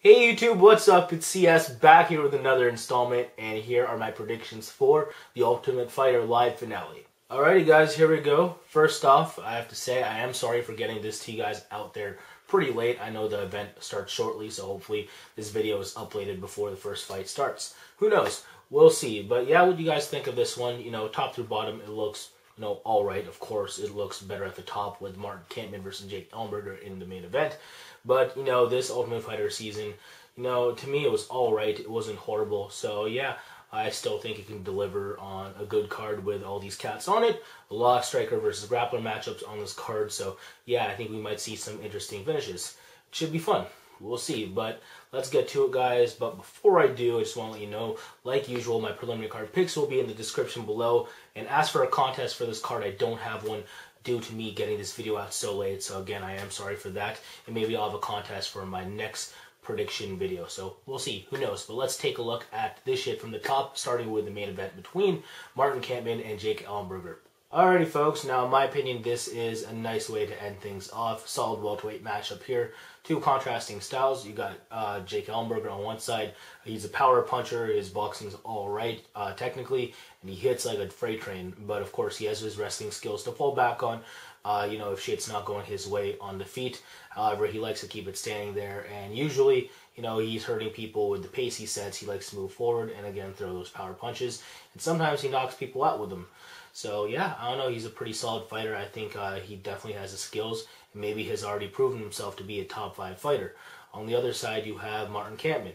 Hey YouTube, what's up? It's CS back here with another installment, and here are my predictions for the Ultimate Fighter live finale. Alrighty guys, here we go. First off, I have to say I am sorry for getting this to you guys out there pretty late. I know the event starts shortly, so hopefully this video is uploaded before the first fight starts. Who knows? We'll see. But yeah, what do you guys think of this one? You know, top through bottom, it looks, alright. Of course, it looks better at the top with Martin Kampmann versus Jake Ellenberger in the main event. But, this Ultimate Fighter season, to me it was alright. It wasn't horrible. So, yeah, I still think it can deliver on a good card with all these cats on it. A lot of striker versus grappler matchups on this card. So, yeah, I think we might see some interesting finishes. It should be fun. We'll see. But let's get to it, guys. But before I do, I just want to let you know, like usual, my preliminary card picks will be in the description below. And as for a contest for this card, I don't have one due to me getting this video out so late. So again, I am sorry for that. And maybe I'll have a contest for my next prediction video. So we'll see. Who knows? But let's take a look at this shit from the top, starting with the main event between Martin Kampmann and Jake Ellenberger. Alrighty, folks. Now, in my opinion, this is a nice way to end things off. Solid welterweight matchup here. Two contrasting styles. You got Jake Ellenberger on one side. He's a power puncher. His boxing's alright, technically, and he hits like a freight train. But, of course, he has his wrestling skills to fall back on, if shit's not going his way on the feet. However, he likes to keep it standing there, and usually, he's hurting people with the pace he sets. He likes to move forward and, again, throw those power punches. And sometimes he knocks people out with them. So, yeah, I don't know. He's a pretty solid fighter. I think he definitely has the skills, and maybe has already proven himself to be a top 5 fighter. On the other side, you have Martin Kampmann.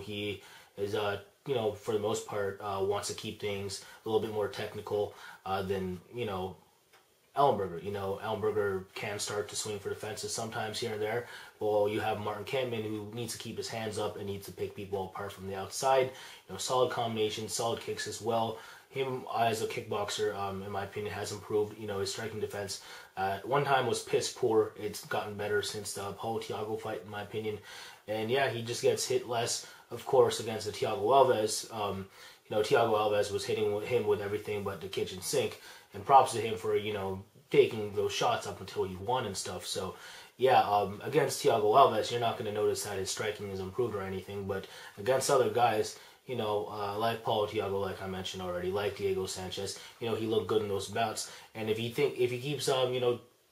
He is, for the most part, wants to keep things a little bit more technical than, Ellenberger. Ellenberger can start to swing for the fences sometimes here and there. Well, you have Martin Kampmann, who needs to keep his hands up and needs to pick people apart from the outside. Solid combinations, solid kicks as well. Him as a kickboxer, in my opinion, has improved. His striking defense at one time was piss poor. It's gotten better since the Paulo Thiago fight, in my opinion. And yeah, he just gets hit less, of course, against the Thiago Alves. Thiago Alves was hitting him with everything but the kitchen sink. And props to him for, taking those shots up until he won and stuff. So, yeah, against Thiago Alves, you're not going to notice that his striking is improved or anything. But against other guys, like Paulo Thiago, like I mentioned already, like Diego Sanchez, he looked good in those bouts. And if he keeps,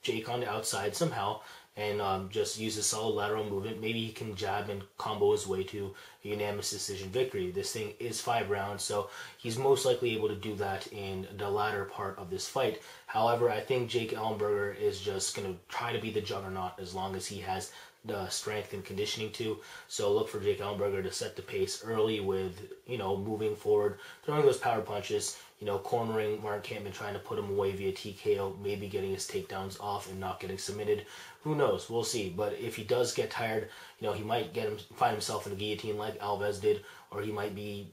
Jake on the outside somehow and just uses solid lateral movement, maybe he can jab and combo his way to a unanimous decision victory. This thing is 5 rounds, so he's most likely able to do that in the latter part of this fight. However, I think Jake Ellenberger is just going to try to be the juggernaut as long as he has the strength and conditioning to. So look for Jake Ellenberger to set the pace early with, moving forward, throwing those power punches, cornering Martin Kampmann, trying to put him away via TKO, maybe getting his takedowns off and not getting submitted. Who knows? We'll see. But if he does get tired, he might find himself in a guillotine like Alves did, or he might be,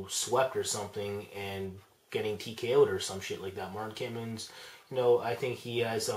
swept or something and getting TKO'd or some shit like that. Martin Kampmann's, I think he has,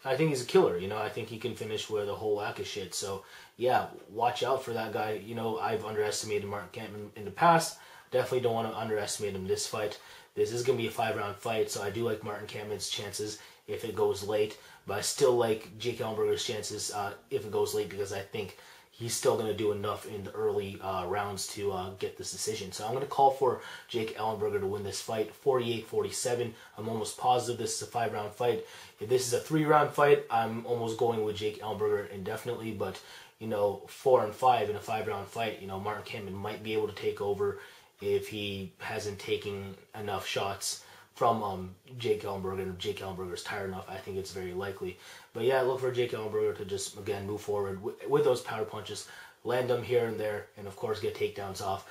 I think he's a killer. I think he can finish with a whole whack of shit. So, yeah, watch out for that guy. I've underestimated Martin Kampmann in the past. Definitely don't want to underestimate him this fight. This is going to be a 5-round fight, so I do like Martin Kampmann's chances if it goes late. But I still like Jake Ellenberger's chances if it goes late, because I think he's still going to do enough in the early rounds to get this decision. So I'm going to call for Jake Ellenberger to win this fight, 48-47. I'm almost positive this is a 5-round fight. If this is a 3-round fight, I'm almost going with Jake Ellenberger indefinitely. But, 4 and 5 in a 5-round fight, Martin Kampmann might be able to take over if he hasn't taken enough shots from Jake Ellenberger, and if Jake Ellenberger is tired enough, I think it's very likely. But yeah, look for Jake Ellenberger to just, again, move forward with those power punches, land them here and there, and of course get takedowns off,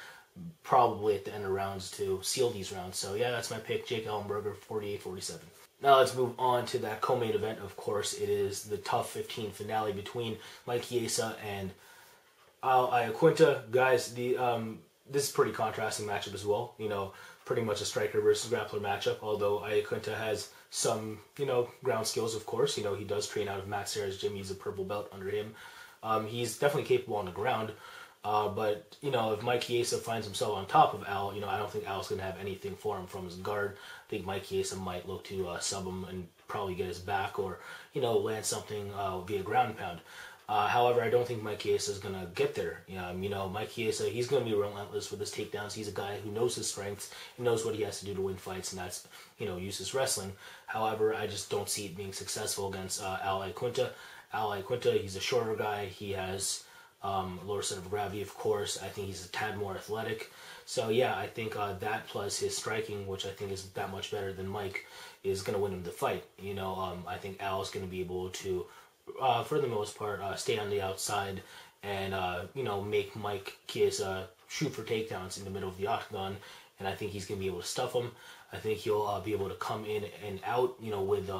probably at the end of rounds to seal these rounds. So yeah, that's my pick, Jake Ellenberger, 48-47. Now let's move on to that co-main event. Of course, it is the TUF 15 finale between Mike Chiesa and Iaquinta. Guys, this is a pretty contrasting matchup as well. Pretty much a striker versus grappler matchup, although Iaquinta has some, ground skills, of course. He does train out of Max Serra's gym. He's a purple belt under him. He's definitely capable on the ground. But, if Mike Chiesa finds himself on top of Al, I don't think Al's going to have anything for him from his guard. I think Mike Chiesa might look to sub him and probably get his back, or, land something via ground pound. However, I don't think Mike Chiesa is going to get there. Mike Chiesa, he's going to be relentless with his takedowns. He's a guy who knows his strengths, he knows what he has to do to win fights, and that's, use his wrestling. However, I just don't see it being successful against Iaquinta. Iaquinta, he's a shorter guy. He has a lower center of gravity, of course. I think he's a tad more athletic. So, yeah, I think that plus his striking, which I think is that much better than Mike, is going to win him the fight. I think Al's going to be able to, for the most part, stay on the outside and, make Mike Chiesa shoot for takedowns in the middle of the octagon. And I think he's going to be able to stuff him. I think he'll be able to come in and out, with,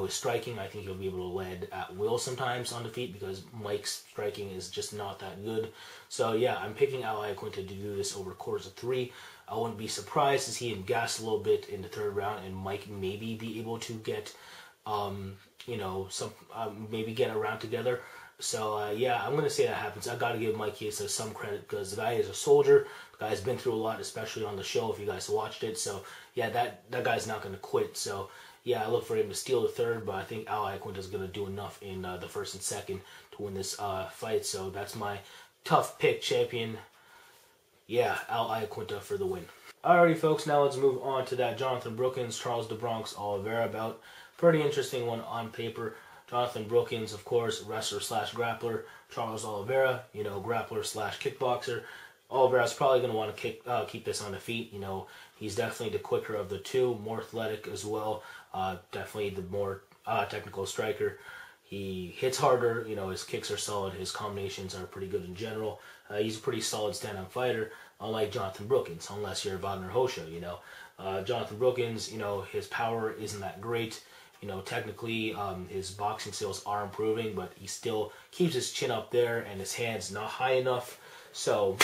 his striking. I think he'll be able to lead at will sometimes on the feet because Mike's striking is just not that good. So, yeah, I'm picking Iaquinta to do this over quarters of 3. I wouldn't be surprised to see him gas a little bit in the 3rd round and Mike maybe be able to get, maybe get a round together. So, yeah, I'm going to say that happens. I got to give Mike Chiesa some credit because the guy is a soldier. The guy's been through a lot, especially on the show if you guys watched it. So, yeah, that guy's not going to quit. So, yeah, I look for him to steal the 3rd, but I think Iaquinta is going to do enough in the 1st and 2nd to win this fight. So that's my tough pick champion. Yeah, Iaquinta for the win. Alrighty, folks, now let's move on to that Jonathan Brookins, Charles the Bronx Oliveira bout. Pretty interesting one on paper. Jonathan Brookins, of course, wrestler slash grappler. Charles Oliveira, grappler slash kickboxer. Oliveira's probably going to want to keep this on the feet. He's definitely the quicker of the two, more athletic as well. Definitely the more technical striker. He hits harder. His kicks are solid. His combinations are pretty good in general. He's a pretty solid stand-up fighter, unlike Jonathan Brookins, unless you're Wagner Hosha. Jonathan Brookins, his power isn't that great. Technically, his boxing skills are improving, but he still keeps his chin up there and his hands not high enough. So,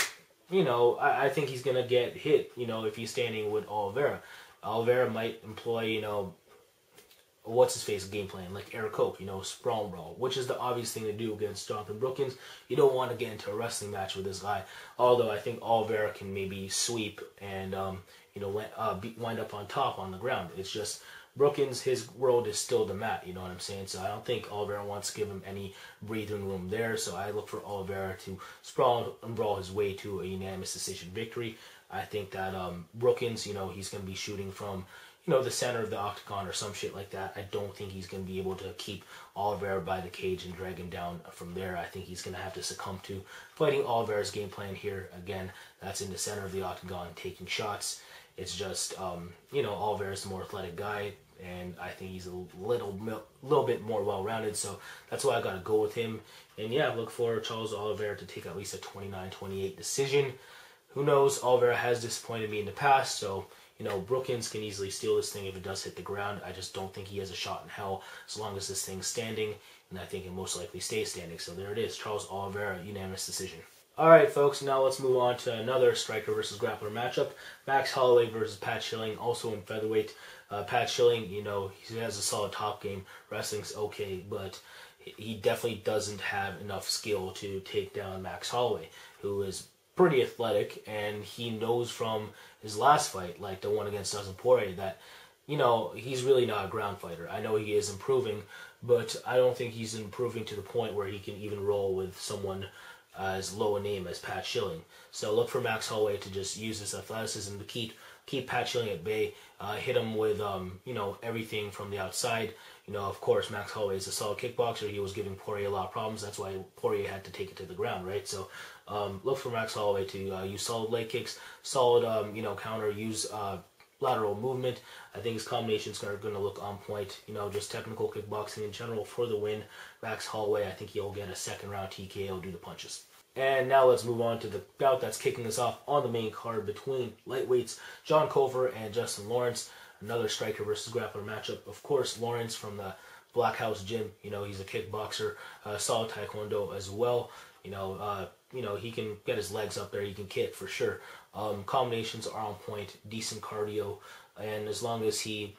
I think he's going to get hit, if he's standing with Oliveira. Oliveira might employ, what's-his-face game plan, like Eric Koch, sprawl and brawl, which is the obvious thing to do against Jonathan Brookins. You don't want to get into a wrestling match with this guy, although I think Oliveira can maybe sweep and, wind up on top on the ground. It's just Brookins, his world is still the mat, you know what I'm saying? So I don't think Oliveira wants to give him any breathing room there, so I look for Oliveira to sprawl and brawl his way to a unanimous decision victory. I think that Brookins, he's going to be shooting from, the center of the octagon or some shit like that. I don't think he's going to be able to keep Oliveira by the cage and drag him down from there. I think he's going to have to succumb to fighting Oliveira's game plan here. Again, that's in the center of the octagon, taking shots. It's just, Oliveira's the more athletic guy, and I think he's a little bit more well-rounded, so that's why I got to go with him. And yeah, look for Charles Oliveira to take at least a 29-28 decision. Who knows? Oliveira has disappointed me in the past, so, Brookins can easily steal this thing if it does hit the ground. I just don't think he has a shot in hell as long as this thing's standing, and I think it most likely stays standing. So there it is, Charles Oliveira, unanimous decision. Alright, folks, now let's move on to another striker versus grappler matchup. Max Holloway versus Pat Schilling, also in featherweight. Pat Schilling, he has a solid top game. Wrestling's okay, but he definitely doesn't have enough skill to take down Max Holloway, who is pretty athletic, and he knows from his last fight, like the one against Dustin Poirier, that, he's really not a ground fighter. I know he is improving, but I don't think he's improving to the point where he can even roll with someone as low a name as Pat Schilling. So look for Max Holloway to just use his athleticism to keep Pat Schilling at bay, hit him with, everything from the outside. Of course, Max Holloway is a solid kickboxer. He was giving Poirier a lot of problems. That's why Poirier had to take it to the ground, right? So look for Max Holloway to use solid leg kicks, solid, counter, use lateral movement. I think his combinations are going to look on point. Just technical kickboxing in general for the win. Max Holloway, I think he'll get a second round TKO, do the punches. And now let's move on to the bout that's kicking us off on the main card between lightweights John Cover and Justin Lawrence. Another striker versus grappler matchup. Of course, Lawrence from the Black House Gym. He's a kickboxer, solid taekwondo as well. He can get his legs up there. He can kick for sure. Combinations are on point, decent cardio, and as long as he,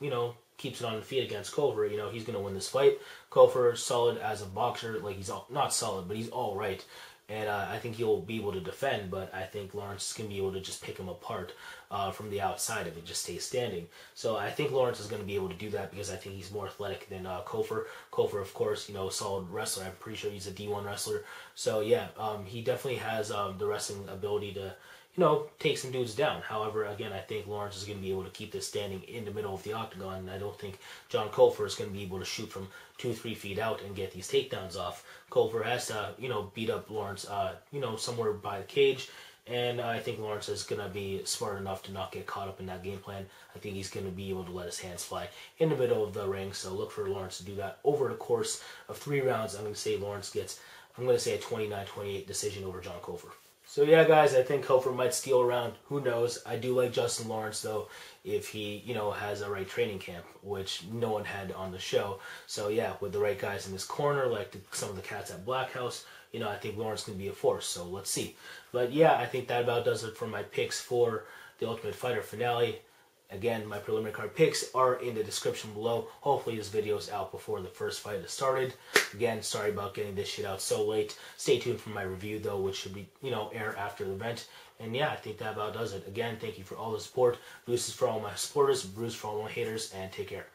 keeps it on the feet against Cover, he's going to win this fight. Cover is solid as a boxer. Like, he's not solid, but he's all right. And I think he'll be able to defend, but I think Lawrence is going to be able to just pick him apart from the outside if it just stays standing. So I think Lawrence is going to be able to do that because I think he's more athletic than Cofer. Cofer, of course, you know, solid wrestler. I'm pretty sure he's a D1 wrestler. So yeah, he definitely has the wrestling ability to, you know, take some dudes down. However, again, I think Lawrence is going to be able to keep this standing in the middle of the octagon, and I don't think John Cofer is going to be able to shoot from 2-3 feet out and get these takedowns off. Cofer has to, you know, beat up Lawrence, you know, somewhere by the cage, and I think Lawrence is going to be smart enough to not get caught up in that game plan. I think he's going to be able to let his hands fly in the middle of the ring, so look for Lawrence to do that over the course of 3 rounds. I'm going to say Lawrence gets, I'm going to say a 29-28 decision over John Cofer. So yeah, guys, I think Cofer might steal a round. Who knows? I do like Justin Lawrence, though, if he, you know, has a right training camp, which no one had on the show. So yeah, with the right guys in his corner, like some of the cats at Black House, you know, I think Lawrence can be a force. So let's see. But yeah, I think that about does it for my picks for the Ultimate Fighter finale. Again, my preliminary card picks are in the description below. Hopefully this video is out before the first fight has started. Again, sorry about getting this shit out so late. Stay tuned for my review, though, which should be, you know, air after the event. And yeah, I think that about does it. Again, thank you for all the support. Bruce is for all my supporters, Bruce for all my haters, and take care.